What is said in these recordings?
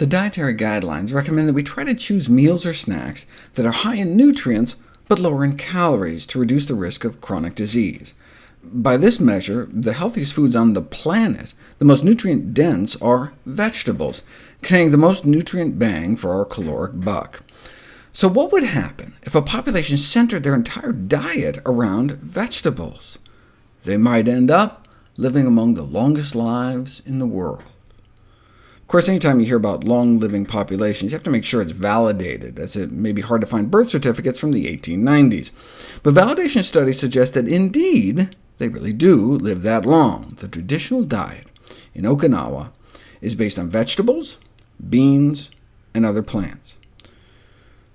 The dietary guidelines recommend that we try to choose meals or snacks that are high in nutrients but lower in calories to reduce the risk of chronic disease. By this measure, the healthiest foods on the planet, the most nutrient-dense, are vegetables, containing the most nutrient bang for our caloric buck. So what would happen if a population centered their entire diet around vegetables? They might end up living among the longest lives in the world. Of course, anytime you hear about long-living populations, you have to make sure it's validated, as it may be hard to find birth certificates from the 1890s. But validation studies suggest that indeed, they really do live that long. The traditional diet in Okinawa is based on vegetables, beans, and other plants.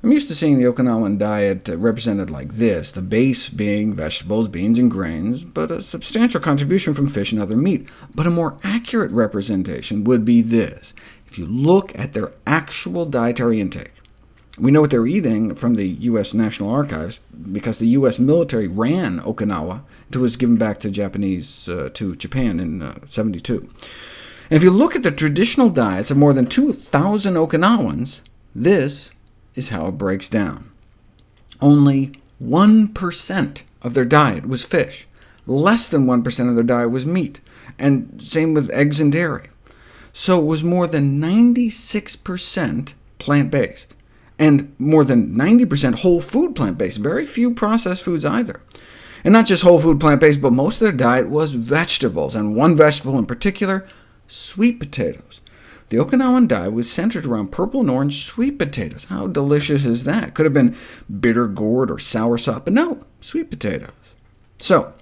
I'm used to seeing the Okinawan diet represented like this, the base being vegetables, beans, and grains, but a substantial contribution from fish and other meat. But a more accurate representation would be this. If you look at their actual dietary intake, we know what they're eating from the U.S. National Archives, because the U.S. military ran Okinawa until it was given back to Japan in 1972. And if you look at the traditional diets of more than 2,000 Okinawans, this is how it breaks down. Only 1% of their diet was fish. Less than 1% of their diet was meat, and same with eggs and dairy. So it was more than 96% plant-based, and more than 90% whole food plant-based, very few processed foods either. And not just whole food plant-based, but most of their diet was vegetables, and one vegetable in particular, sweet potatoes. The Okinawan diet was centered around purple and orange sweet potatoes. How delicious is that? Could have been bitter gourd or soursop, but no, sweet potatoes. So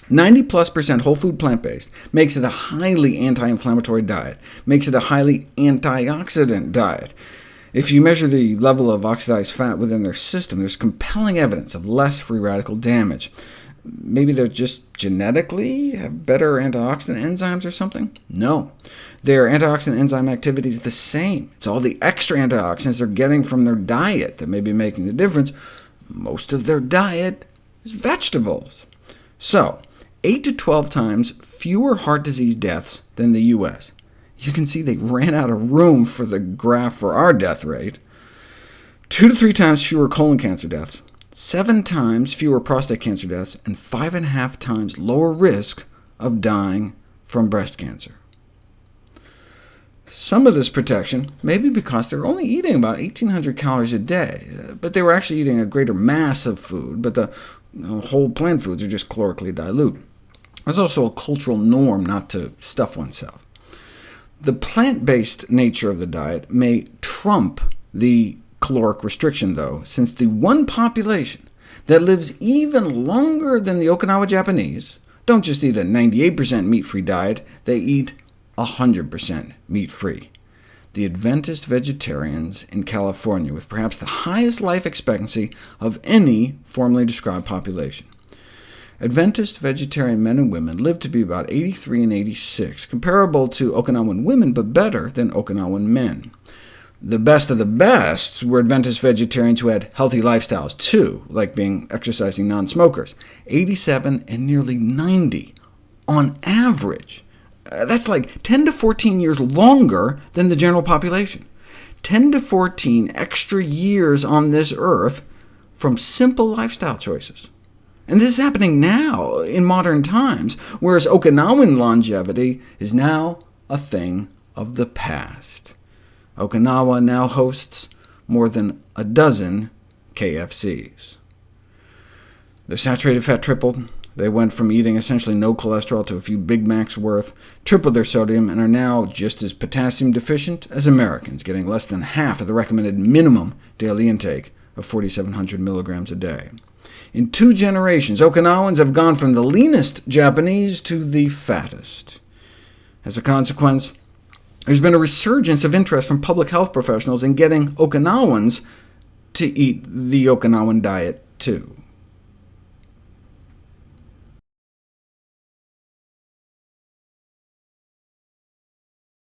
90+% whole food plant-based makes it a highly anti-inflammatory diet, makes it a highly antioxidant diet. If you measure the level of oxidized fat within their system, there's compelling evidence of less free radical damage. Maybe they're just genetically have better antioxidant enzymes or something? No. Their antioxidant enzyme activity is the same. It's all the extra antioxidants they're getting from their diet that may be making the difference. Most of their diet is vegetables. So 8 to 12 times fewer heart disease deaths than the U.S. You can see they ran out of room for the graph for our death rate. 2 to 3 times fewer colon cancer deaths, 7 times fewer prostate cancer deaths, and 5.5 times lower risk of dying from breast cancer. Some of this protection may be because they're only eating about 1,800 calories a day, but they were actually eating a greater mass of food, but the whole plant foods are just calorically dilute. There's also a cultural norm not to stuff oneself. The plant-based nature of the diet may trump the caloric restriction, though, since the one population that lives even longer than the Okinawa Japanese don't just eat a 98% meat-free diet, they eat 100% meat-free. The Adventist vegetarians in California, with perhaps the highest life expectancy of any formally described population. Adventist vegetarian men and women live to be about 83 and 86, comparable to Okinawan women, but better than Okinawan men. The best of the best were Adventist vegetarians who had healthy lifestyles too, like exercising non-smokers, 87 and nearly 90 on average. That's like 10 to 14 years longer than the general population. 10 to 14 extra years on this earth from simple lifestyle choices. And this is happening now, in modern times, whereas Okinawan longevity is now a thing of the past. Okinawa now hosts more than a dozen KFCs. Their saturated fat tripled. They went from eating essentially no cholesterol to a few Big Macs worth, tripled their sodium, and are now just as potassium deficient as Americans, getting less than half of the recommended minimum daily intake of 4,700 milligrams a day. In 2 generations, Okinawans have gone from the leanest Japanese to the fattest. As a consequence, there's been a resurgence of interest from public health professionals in getting Okinawans to eat the Okinawan diet too.